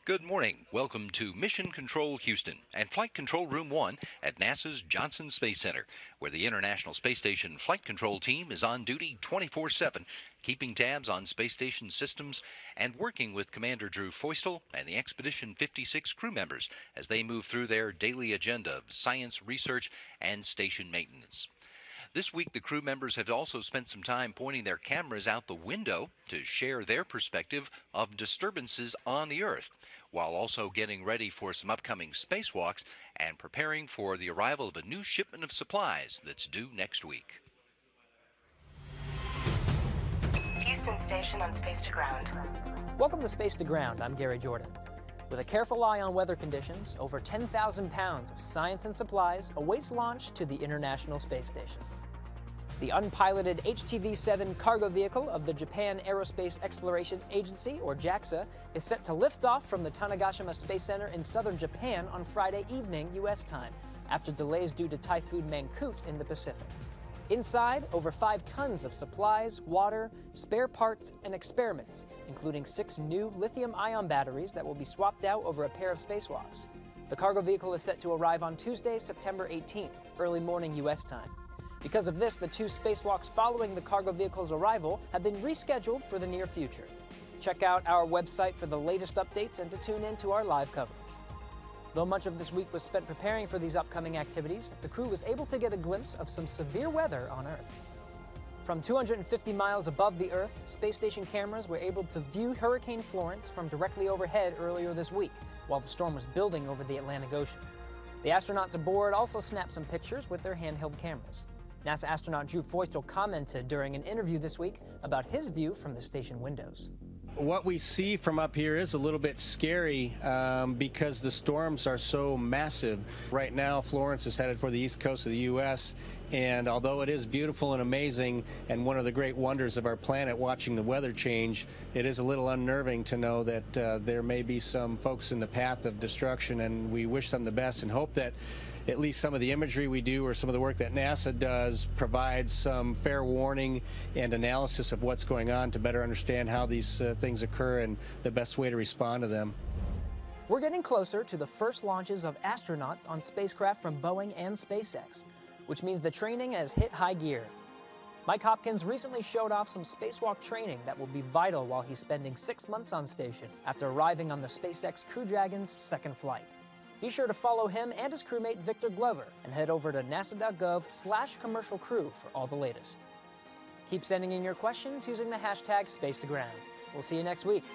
Good morning. Welcome to Mission Control Houston and Flight Control Room 1 at NASA's Johnson Space Center, where the International Space Station Flight Control Team is on duty 24/7, keeping tabs on space station systems and working with Commander Drew Feustel and the Expedition 56 crew members as they move through their daily agenda of science, research, and station maintenance. This week, the crew members have also spent some time pointing their cameras out the window to share their perspective of disturbances on the Earth, while also getting ready for some upcoming spacewalks and preparing for the arrival of a new shipment of supplies that's due next week. Houston Station on Space to Ground. Welcome to Space to Ground. I'm Gary Jordan. With a careful eye on weather conditions, over 10,000 pounds of science and supplies awaits launch to the International Space Station. The unpiloted HTV-7 cargo vehicle of the Japan Aerospace Exploration Agency, or JAXA, is set to lift off from the Tanegashima Space Center in southern Japan on Friday evening, U.S. time, after delays due to Typhoon Mangkhut in the Pacific. Inside, over 5 tons of supplies, water, spare parts, and experiments, including 6 new lithium-ion batteries that will be swapped out over a pair of spacewalks. The cargo vehicle is set to arrive on Tuesday, September 18th, early morning U.S. time. Because of this, the 2 spacewalks following the cargo vehicle's arrival have been rescheduled for the near future. Check out our website for the latest updates and to tune in to our live coverage. Though much of this week was spent preparing for these upcoming activities, the crew was able to get a glimpse of some severe weather on Earth. From 250 miles above the Earth, space station cameras were able to view Hurricane Florence from directly overhead earlier this week, while the storm was building over the Atlantic Ocean. The astronauts aboard also snapped some pictures with their handheld cameras. NASA astronaut Drew Feustel commented during an interview this week about his view from the station windows. What we see from up here is a little bit scary because the storms are so massive. Right now, Florence is headed for the east coast of the U.S., and although it is beautiful and amazing and one of the great wonders of our planet, watching the weather change, it is a little unnerving to know that there may be some folks in the path of destruction, and we wish them the best and hope that at least some of the imagery we do or some of the work that NASA does provides some fair warning and analysis of what's going on to better understand how these things occur and the best way to respond to them. We're getting closer to the first launches of astronauts on spacecraft from Boeing and SpaceX, which means the training has hit high gear. Mike Hopkins recently showed off some spacewalk training that will be vital while he's spending 6 months on station after arriving on the SpaceX Crew Dragon's second flight. Be sure to follow him and his crewmate Victor Glover and head over to nasa.gov/commercial crew for all the latest. Keep sending in your questions using the hashtag #SpaceToGround. We'll see you next week.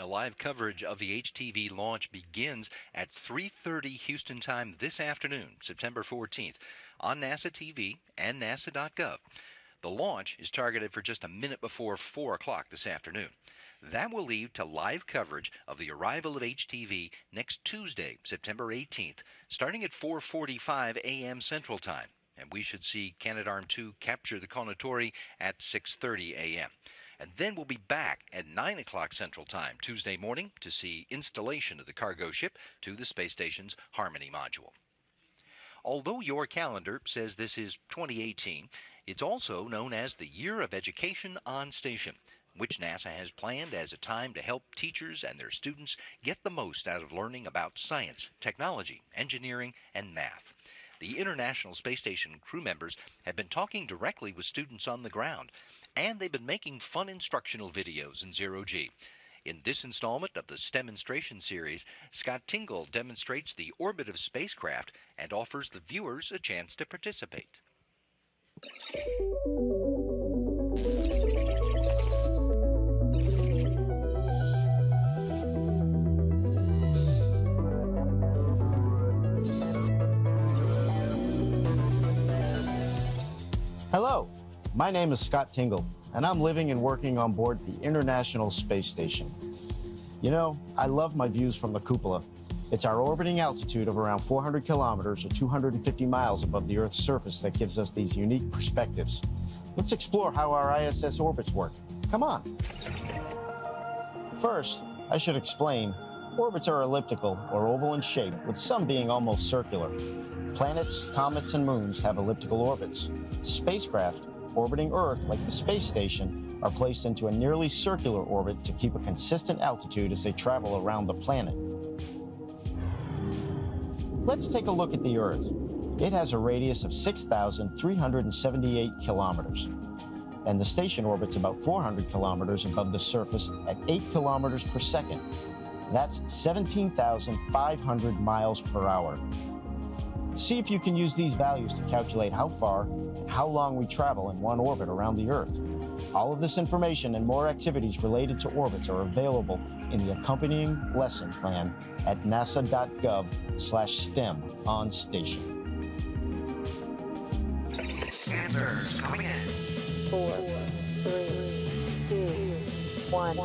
Now, live coverage of the HTV launch begins at 3:30 Houston time this afternoon, September 14th, on NASA TV and nasa.gov. The launch is targeted for just a minute before 4 o'clock this afternoon. That will lead to live coverage of the arrival of HTV next Tuesday, September 18th, starting at 4:45 a.m. Central Time. And we should see Canadarm2 capture the Conatori at 6:30 a.m. And then we'll be back at 9 o'clock Central Time Tuesday morning to see installation of the cargo ship to the space station's Harmony module. Although your calendar says this is 2018, it's also known as the Year of Education on Station, which NASA has planned as a time to help teachers and their students get the most out of learning about science, technology, engineering, and math. The International Space Station crew members have been talking directly with students on the ground, and they've been making fun instructional videos in zero-G. In this installment of the STEMonstration series, Scott Tingle demonstrates the orbit of spacecraft and offers the viewers a chance to participate. Hello, my name is Scott Tingle, and I'm living and working on board the International Space Station. You know, I love my views from the cupola. It's our orbiting altitude of around 400 kilometers or 250 miles above the Earth's surface that gives us these unique perspectives. Let's explore how our ISS orbits work. Come on. First, I should explain, orbits are elliptical or oval in shape, with some being almost circular. Planets, comets, and moons have elliptical orbits. Spacecraft orbiting Earth, like the space station, are placed into a nearly circular orbit to keep a consistent altitude as they travel around the planet. Let's take a look at the Earth. It has a radius of 6,378 kilometers, and the station orbits about 400 kilometers above the surface at 8 kilometers per second. That's 17,500 miles per hour. See if you can use these values to calculate how far and how long we travel in one orbit around the Earth. All of this information and more activities related to orbits are available in the accompanying lesson plan at nasa.gov/STEM on station. Answers coming in. 4, 3, 2, 1.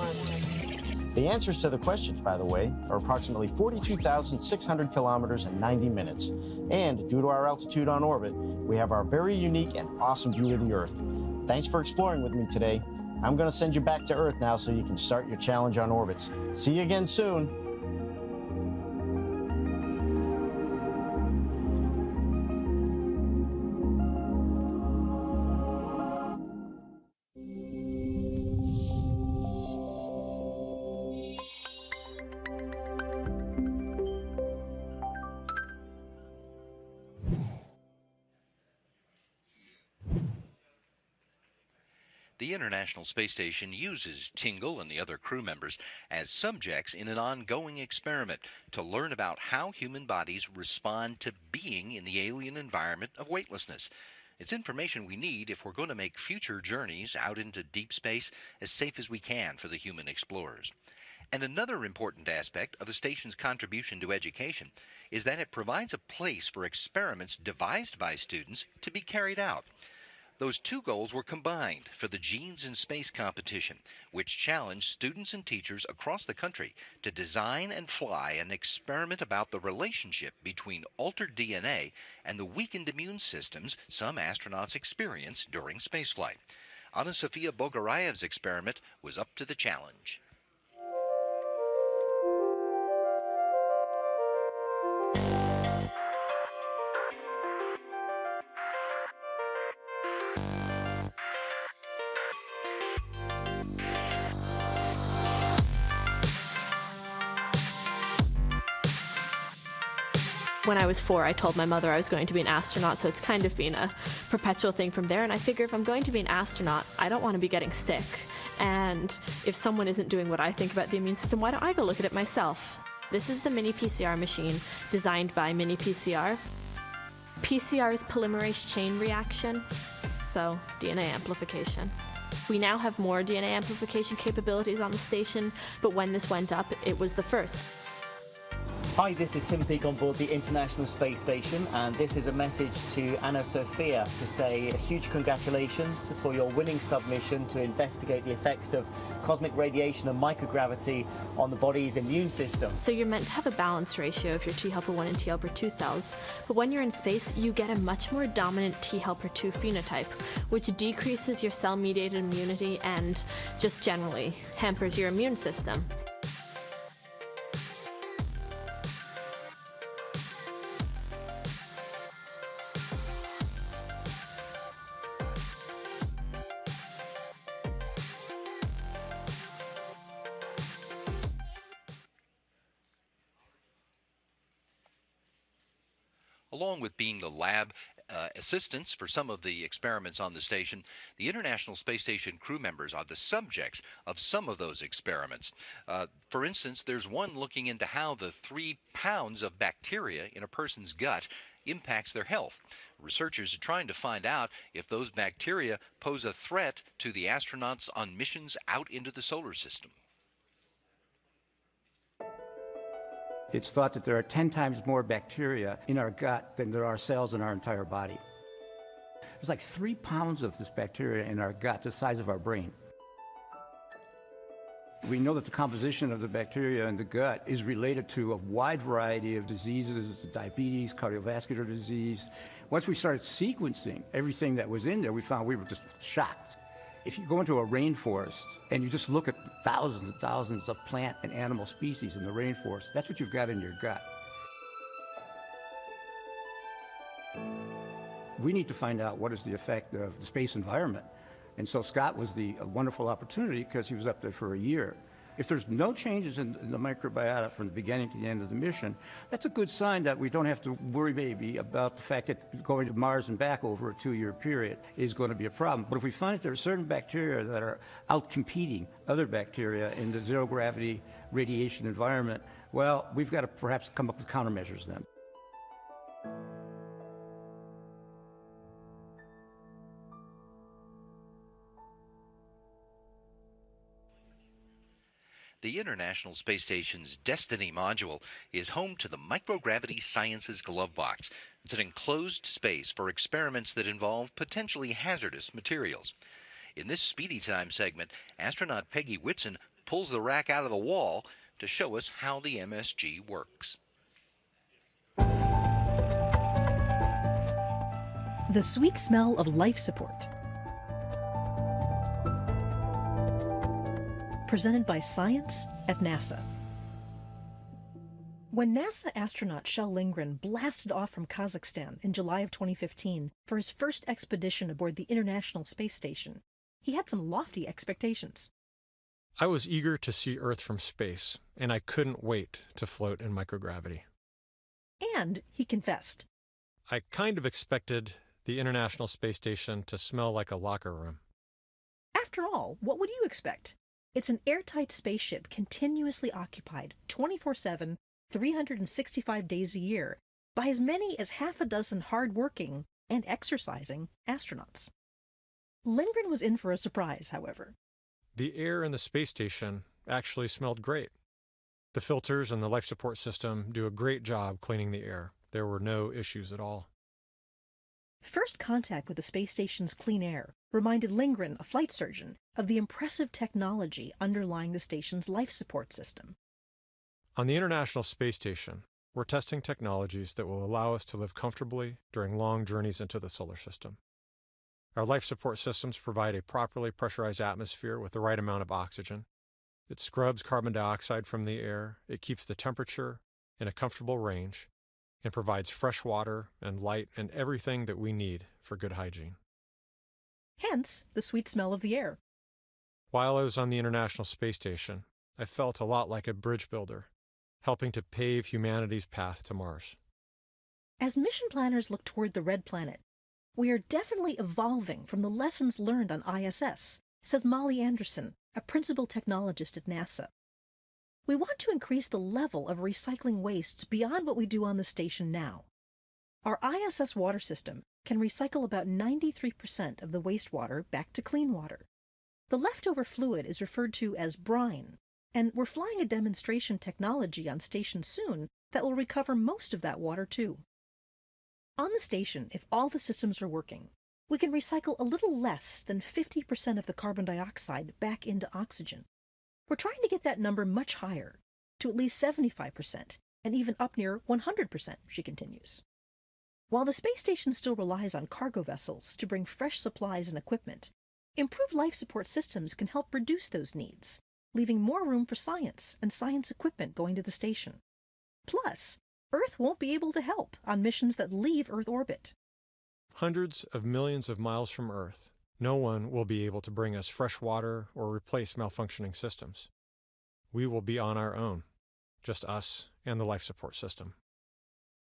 The answers to the questions, by the way, are approximately 42,600 kilometers and 90 minutes. And due to our altitude on orbit, we have our very unique and awesome view of the Earth. Thanks for exploring with me today. I'm going to send you back to Earth now so you can start your challenge on orbits. See you again soon. The International Space Station uses Tingle and the other crew members as subjects in an ongoing experiment to learn about how human bodies respond to being in the alien environment of weightlessness. It's information we need if we're going to make future journeys out into deep space as safe as we can for the human explorers. And another important aspect of the station's contribution to education is that it provides a place for experiments devised by students to be carried out. Those two goals were combined for the Genes in Space competition, which challenged students and teachers across the country to design and fly an experiment about the relationship between altered DNA and the weakened immune systems some astronauts experience during spaceflight. Anna Sofia Bogoraev's experiment was up to the challenge. When I was 4, I told my mother I was going to be an astronaut, so it's kind of been a perpetual thing from there. And I figure if I'm going to be an astronaut, I don't want to be getting sick. And if someone isn't doing what I think about the immune system, why don't I go look at it myself? This is the mini PCR machine designed by Mini PCR. PCR is polymerase chain reaction, so DNA amplification. We now have more DNA amplification capabilities on the station, but when this went up, it was the first. Hi, this is Tim Peake on board the International Space Station, and this is a message to Anna Sofia to say a huge congratulations for your winning submission to investigate the effects of cosmic radiation and microgravity on the body's immune system. So you're meant to have a balanced ratio of your T helper 1 and T helper 2 cells, but when you're in space, you get a much more dominant T helper 2 phenotype, which decreases your cell-mediated immunity and just generally hampers your immune system. Along with being the lab assistants for some of the experiments on the station, the International Space Station crew members are the subjects of some of those experiments. For instance, there's one looking into how the 3 pounds of bacteria in a person's gut impacts their health. Researchers are trying to find out if those bacteria pose a threat to the astronauts on missions out into the solar system. It's thought that there are 10 times more bacteria in our gut than there are cells in our entire body. There's like 3 pounds of this bacteria in our gut, the size of our brain. We know that the composition of the bacteria in the gut is related to a wide variety of diseases, diabetes, cardiovascular disease. Once we started sequencing everything that was in there, we found we were just shocked. If you go into a rainforest and you just look at thousands and thousands of plant and animal species in the rainforest, that's what you've got in your gut. we need to find out what is the effect of the space environment. And so Scott was the wonderful opportunity because he was up there for a year. If there's no changes in the microbiota from the beginning to the end of the mission, that's a good sign that we don't have to worry maybe about the fact that going to Mars and back over a 2-year period is going to be a problem. But if we find that there are certain bacteria that are outcompeting other bacteria in the zero-gravity radiation environment, well, we've got to perhaps come up with countermeasures then. The International Space Station's Destiny module is home to the Microgravity Sciences Glove Box. It's an enclosed space for experiments that involve potentially hazardous materials. In this Speedy Time segment, astronaut Peggy Whitson pulls the rack out of the wall to show us how the MSG works. The sweet smell of life support. Presented by Science at NASA. When NASA astronaut Kjell Lindgren blasted off from Kazakhstan in July of 2015 for his first expedition aboard the International Space Station, he had some lofty expectations. I was eager to see Earth from space, and I couldn't wait to float in microgravity. And he confessed. I kind of expected the International Space Station to smell like a locker room. After all, what would you expect? It's an airtight spaceship continuously occupied 24/7, 365 days a year by as many as half a dozen hard-working and exercising astronauts. Lindgren was in for a surprise, however. The air in the space station actually smelled great. The filters and the life support system do a great job cleaning the air. There were no issues at all. First contact with the space station's clean air reminded Lindgren, a flight surgeon, of the impressive technology underlying the station's life support system. On the International Space Station, we're testing technologies that will allow us to live comfortably during long journeys into the solar system. Our life support systems provide a properly pressurized atmosphere with the right amount of oxygen. It scrubs carbon dioxide from the air, it keeps the temperature in a comfortable range, and provides fresh water and light and everything that we need for good hygiene. Hence, the sweet smell of the air. While I was on the International Space Station, I felt a lot like a bridge builder, helping to pave humanity's path to Mars. As mission planners look toward the red planet, we are definitely evolving from the lessons learned on ISS, says Molly Anderson, a principal technologist at NASA. We want to increase the level of recycling wastes beyond what we do on the station now. Our ISS water system can recycle about 93% of the wastewater back to clean water. The leftover fluid is referred to as brine, and we're flying a demonstration technology on station soon that will recover most of that water too. On the station, if all the systems are working, we can recycle a little less than 50% of the carbon dioxide back into oxygen. We're trying to get that number much higher, to at least 75%, and even up near 100%, she continues. While the space station still relies on cargo vessels to bring fresh supplies and equipment, improved life support systems can help reduce those needs, leaving more room for science and science equipment going to the station. Plus, Earth won't be able to help on missions that leave Earth orbit. Hundreds of millions of miles from Earth, no one will be able to bring us fresh water or replace malfunctioning systems. We will be on our own, just us and the life support system.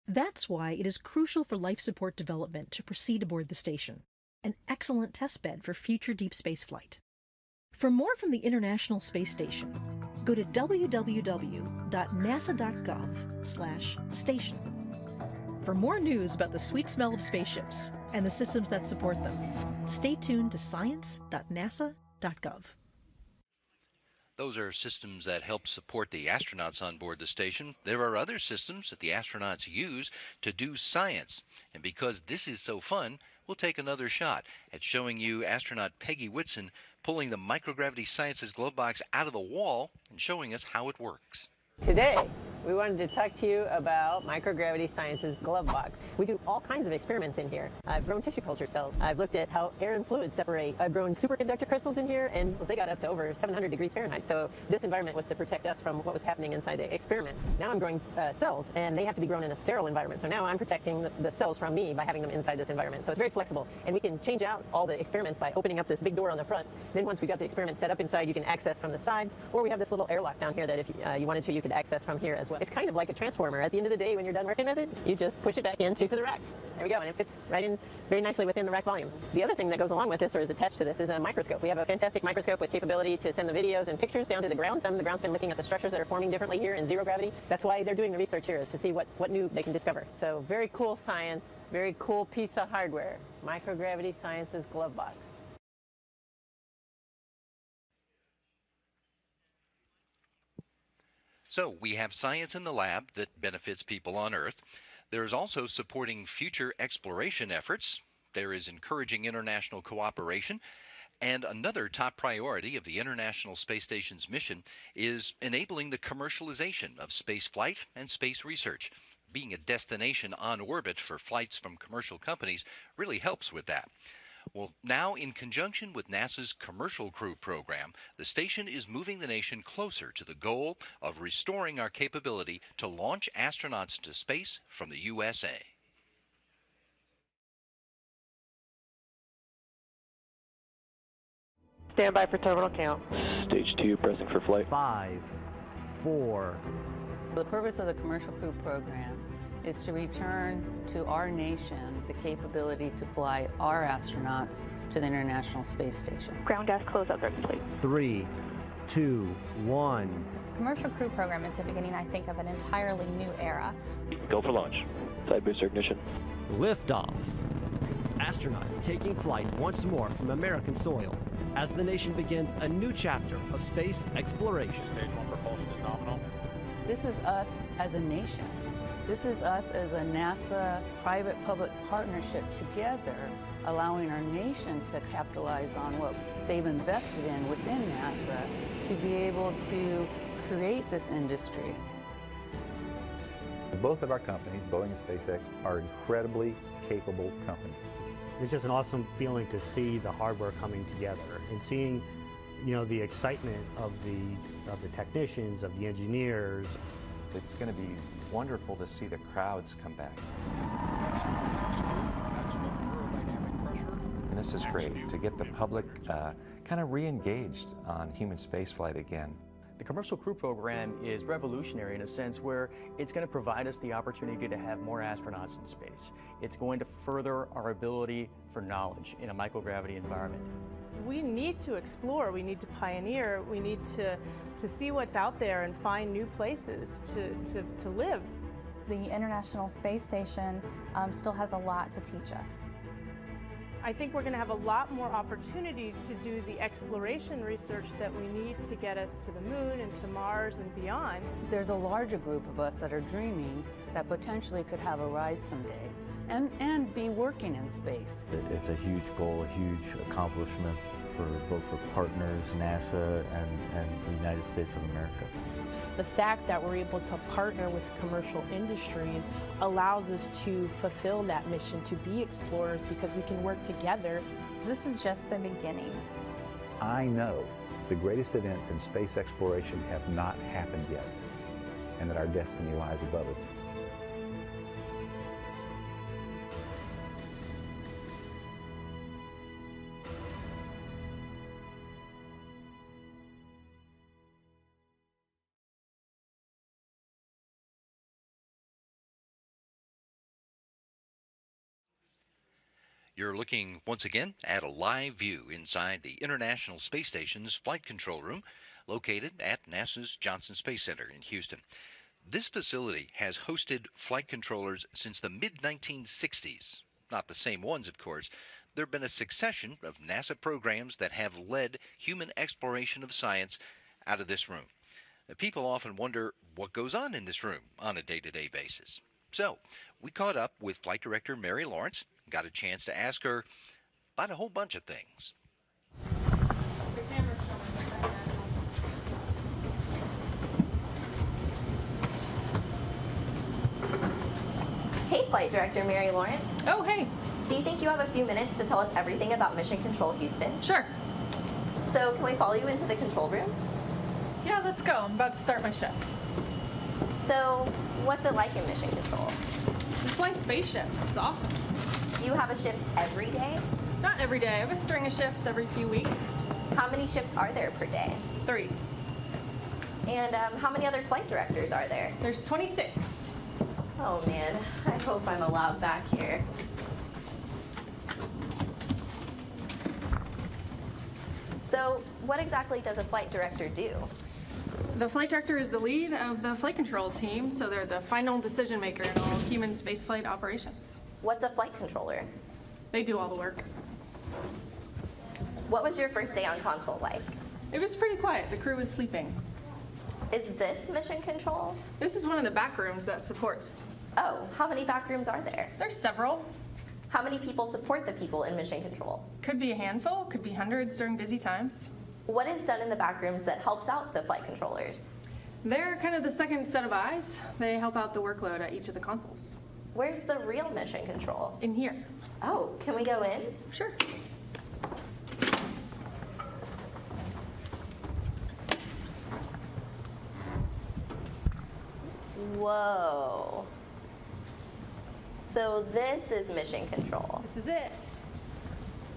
That's why it is crucial for life support development to proceed aboard the station, an excellent testbed for future deep space flight. For more from the International Space Station, go to www.nasa.gov/station. For more news about the sweet smell of spaceships and the systems that support them, stay tuned to science.nasa.gov. Those are systems that help support the astronauts on board the station. There are other systems that the astronauts use to do science. And because this is so fun, we'll take another shot at showing you astronaut Peggy Whitson pulling the Microgravity Sciences glove box out of the wall and showing us how it works. Today, We wanted to talk to you about Microgravity Science's glove box. We do all kinds of experiments in here. I've grown tissue culture cells. I've looked at how air and fluids separate. I've grown superconductor crystals in here, and they got up to over 700 degrees Fahrenheit. So this environment was to protect us from what was happening inside the experiment. Now I'm growing cells, and they have to be grown in a sterile environment. So now I'm protecting the cells from me by having them inside this environment. So it's very flexible, and we can change out all the experiments by opening up this big door on the front. Then once we got the experiment set up inside, you can access from the sides, or we have this little airlock down here that if you wanted to, you could access from here as well. It's kind of like a transformer. At the end of the day, when you're done working with it, you just push it back into the rack. There we go, and it fits right in very nicely within the rack volume. The other thing that goes along with this, or is attached to this, is a microscope. We have a fantastic microscope with capability to send the videos and pictures down to the ground. The ground's been looking at the structures that are forming differently here in zero gravity. That's why they're doing the research here, is to see what new they can discover. So very cool science, very cool piece of hardware. Microgravity Science's glove box. So we have science in the lab that benefits people on Earth. There is also supporting future exploration efforts. There is encouraging international cooperation. And another top priority of the International Space Station's mission is enabling the commercialization of space flight and space research. Being a destination on orbit for flights from commercial companies really helps with that. Well, now, in conjunction with NASA's Commercial Crew program, the station is moving the nation closer to the goal of restoring our capability to launch astronauts to space from the USA. Stand by for terminal count. Stage 2, pressing for flight. 5, 4. The purpose of the Commercial Crew program is to return to our nation the capability to fly our astronauts to the International Space Station. Ground gas closeout are complete. 3, 2, 1. This Commercial Crew program is the beginning, I think, of an entirely new era. Go for launch. Side booster ignition. Liftoff. Astronauts taking flight once more from American soil as the nation begins a new chapter of space exploration. Stage 1 propulsion is nominal. This is us as a nation. This is us as a NASA private-public partnership together, allowing our nation to capitalize on what they've invested in within NASA to be able to create this industry. Both of our companies, Boeing and SpaceX, are incredibly capable companies. It's just an awesome feeling to see the hardware coming together and seeing, the excitement of the technicians, of the engineers. It's going to be wonderful to see the crowds come back. And this is great, to get the public kind of re-engaged on human spaceflight again. The Commercial Crew program is revolutionary in a sense where it's going to provide us the opportunity to have more astronauts in space. It's going to further our ability for knowledge in a microgravity environment. We need to explore, we need to pioneer, we need to see what's out there and find new places to live. The International Space Station still has a lot to teach us. I think we're going to have a lot more opportunity to do the exploration research that we need to get us to the moon and to Mars and beyond. There's a larger group of us that are dreaming that potentially could have a ride someday and be working in space. It's a huge goal, a huge accomplishment for both for partners, NASA and the United States of America. The fact that we're able to partner with commercial industries allows us to fulfill that mission, to be explorers, because we can work together. This is just the beginning. I know the greatest events in space exploration have not happened yet, and that our destiny lies above us. You're looking once again at a live view inside the International Space Station's flight control room, located at NASA's Johnson Space Center in Houston. This facility has hosted flight controllers since the mid-1960s. Not the same ones, of course. There have been a succession of NASA programs that have led human exploration of science out of this room. People often wonder what goes on in this room on a day-to-day basis. So, we caught up with Flight Director Mary Lawrence, got a chance to ask her about a whole bunch of things. Flight Director Mary Lawrence. Oh, hey. Do you think you have a few minutes to tell us everything about Mission Control Houston? Sure. So can we follow you into the control room? Yeah, let's go. I'm about to start my shift. So what's it like in Mission Control? We fly spaceships. It's awesome. Do you have a shift every day? Not every day. I have a string of shifts every few weeks. How many shifts are there per day? 3. And how many other flight directors are there? There's 26. Oh man, I hope I'm allowed back here. So what exactly does a flight director do? The flight director is the lead of the flight control team, so they're the final decision maker in all human spaceflight operations. What's a flight controller? They do all the work. What was your first day on console like? It was pretty quiet. The crew was sleeping. Is this mission control? This is one of the back rooms that supports. Oh, how many back rooms are there? There's several. How many people support the people in mission control? Could be a handful, could be hundreds during busy times. What is done in the back rooms that helps out the flight controllers? They're kind of the second set of eyes. They help out the workload at each of the consoles. Where's the real mission control? In here. Oh, can we go in? Sure. Whoa. So this is mission control. This is it.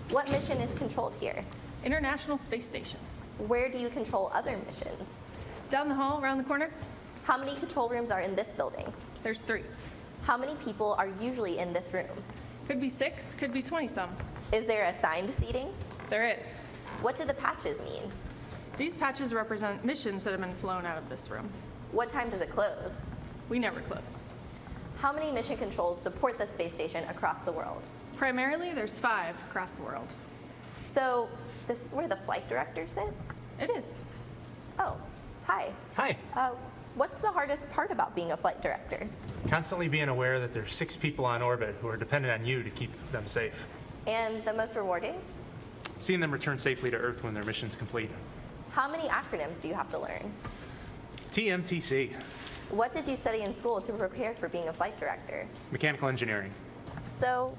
What mission is controlled here? International Space Station. Where do you control other missions? Down the hall, around the corner. How many control rooms are in this building? There's 3. How many people are usually in this room? Could be 6, could be 20 some. Is there assigned seating? There is. What do the patches mean? These patches represent missions that have been flown out of this room. What time does it close? We never close. How many mission controls support the space station across the world? Primarily, there's 5 across the world. So this is where the flight director sits? It is. Oh, hi. Hi. What's the hardest part about being a flight director? Constantly being aware that there's 6 people on orbit who are dependent on you to keep them safe. And the most rewarding? Seeing them return safely to Earth when their mission's complete. How many acronyms do you have to learn? TMTC. What did you study in school to prepare for being a flight director? Mechanical engineering. So,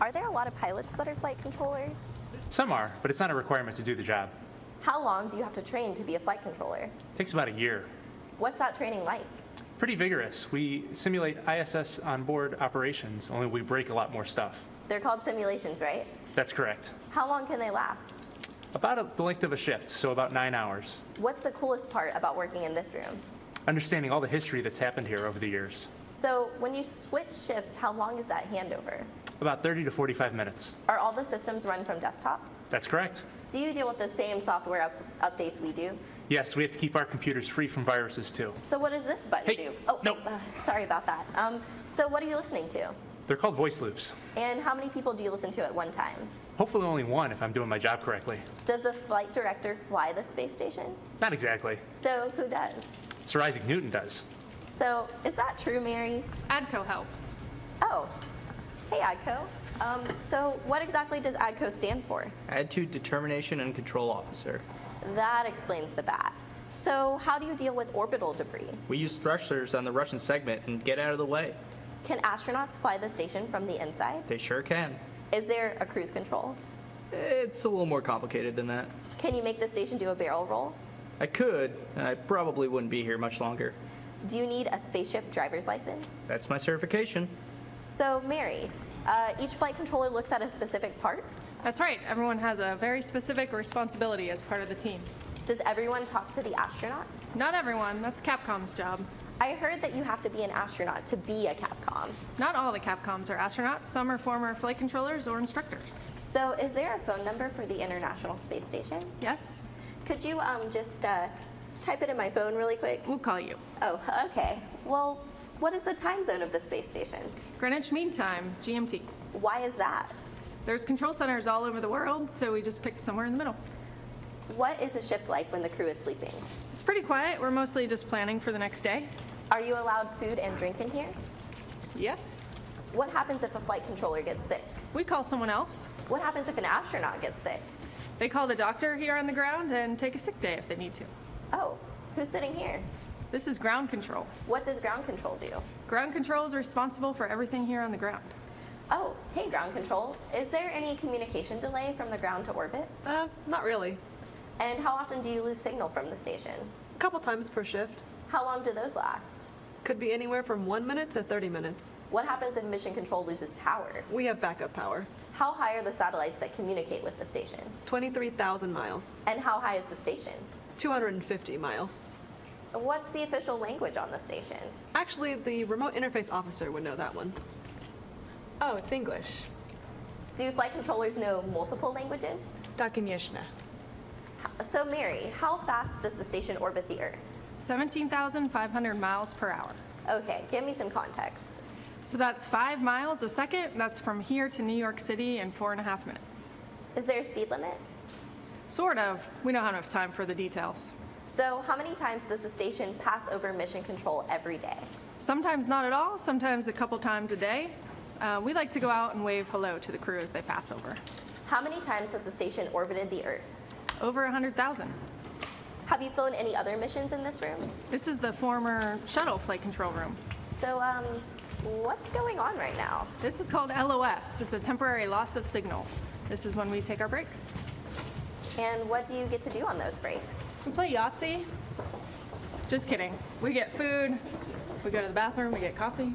are there a lot of pilots that are flight controllers? Some are, but it's not a requirement to do the job. How long do you have to train to be a flight controller? It takes about a year. What's that training like? Pretty vigorous. We simulate ISS onboard operations, only we break a lot more stuff. They're called simulations, right? That's correct. How long can they last? About the length of a shift, so about 9 hours. What's the coolest part about working in this room? Understanding all the history that's happened here over the years. So when you switch shifts, how long is that handover? About 30 to 45 minutes. Are all the systems run from desktops? That's correct. Do you deal with the same software updates we do? Yes, we have to keep our computers free from viruses too. So what does this button do? Oh, no. Sorry about that. So what are you listening to? They're called voice loops. And how many people do you listen to at one time? Hopefully only one if I'm doing my job correctly. Does the flight director fly the space station? Not exactly. So who does? Sir Isaac Newton does. So is that true, Mary? ADCO helps. Oh, hey ADCO. So what exactly does ADCO stand for? Attitude, Determination, and Control Officer. That explains the bat. So how do you deal with orbital debris? We use thrusters on the Russian segment and get out of the way. Can astronauts fly the station from the inside? They sure can. Is there a cruise control? It's a little more complicated than that. Can you make the station do a barrel roll? I could. I probably wouldn't be here much longer. Do you need a spaceship driver's license? That's my certification. So, Mary, each flight controller looks at a specific part? That's right. Everyone has a very specific responsibility as part of the team. Does everyone talk to the astronauts? Not everyone. That's Capcom's job. I heard that you have to be an astronaut to be a Capcom. Not all the Capcoms are astronauts. Some are former flight controllers or instructors. So is there a phone number for the International Space Station? Yes. Could you just type it in my phone really quick? We'll call you. Oh, okay. Well, what is the time zone of the space station? Greenwich Mean Time, GMT. Why is that? There's control centers all over the world, so we just picked somewhere in the middle. What is a shift like when the crew is sleeping? It's pretty quiet. We're mostly just planning for the next day. Are you allowed food and drink in here? Yes. What happens if a flight controller gets sick? We call someone else. What happens if an astronaut gets sick? They call the doctor here on the ground and take a sick day if they need to. Oh, who's sitting here? This is ground control. What does ground control do? Ground control is responsible for everything here on the ground. Oh, hey, ground control. Is there any communication delay from the ground to orbit? Not really. And how often do you lose signal from the station? A couple times per shift. How long do those last? Could be anywhere from 1 minute to 30 minutes. What happens if mission control loses power? We have backup power. How high are the satellites that communicate with the station? 23,000 miles. And how high is the station? 250 miles. What's the official language on the station? Actually, the remote interface officer would know that one. Oh, it's English. Do flight controllers know multiple languages? Tak, конечно. So Mary, how fast does the station orbit the Earth? 17,500 miles per hour. Okay, give me some context. So that's 5 miles a second. That's from here to New York City in 4.5 minutes. Is there a speed limit? Sort of. We don't have enough time for the details. So how many times does the station pass over mission control every day? Sometimes not at all, sometimes a couple times a day. We like to go out and wave hello to the crew as they pass over. How many times has the station orbited the Earth? Over 100,000. Have you flown any other missions in this room? This is the former shuttle flight control room. So, what's going on right now? This is called LOS. It's a temporary loss of signal. This is when we take our breaks. And what do you get to do on those breaks? We play Yahtzee. Just kidding. We get food, we go to the bathroom, we get coffee.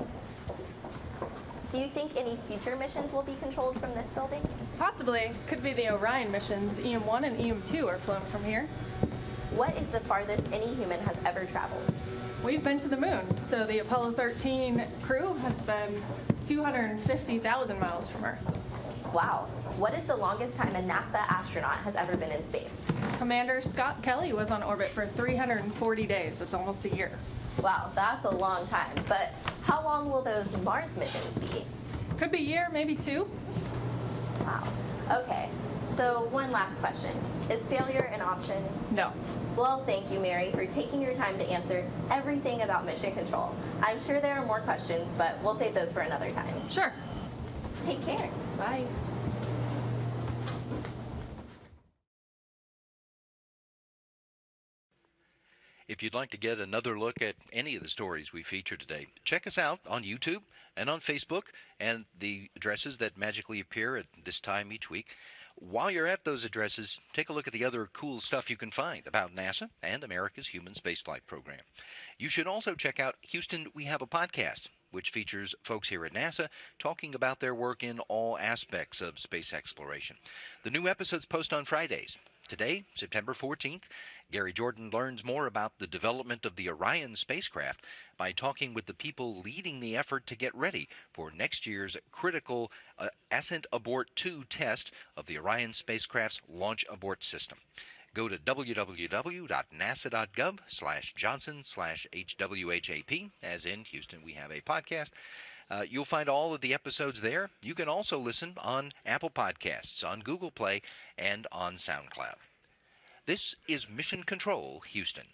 Do you think any future missions will be controlled from this building? Possibly. Could be the Orion missions. EM1 and EM2 are flown from here. What is the farthest any human has ever traveled? We've been to the moon. So the Apollo 13 crew has been 250,000 miles from Earth. Wow. What is the longest time a NASA astronaut has ever been in space? Commander Scott Kelly was on orbit for 340 days. It's almost a year. Wow, that's a long time. But how long will those Mars missions be? Could be a year, maybe 2. Wow. Okay. So one last question. Is failure an option? No. Well, thank you, Mary, for taking your time to answer everything about mission control. I'm sure there are more questions, but we'll save those for another time. Sure. Take care. Bye. If you'd like to get another look at any of the stories we featured today, check us out on YouTube and on Facebook and the addresses that magically appear at this time each week. While you're at those addresses, take a look at the other cool stuff you can find about NASA and America's human spaceflight program. You should also check out Houston, We Have a Podcast, which features folks here at NASA talking about their work in all aspects of space exploration. The new episodes post on Fridays. Today, September 14th, Gary Jordan learns more about the development of the Orion spacecraft by talking with the people leading the effort to get ready for next year's critical Ascent Abort 2 test of the Orion spacecraft's launch abort system. Go to www.nasa.gov/Johnson/HWHAP, as in Houston We Have a Podcast. You'll find all of the episodes there. You can also listen on Apple Podcasts, on Google Play, and on SoundCloud. This is Mission Control, Houston.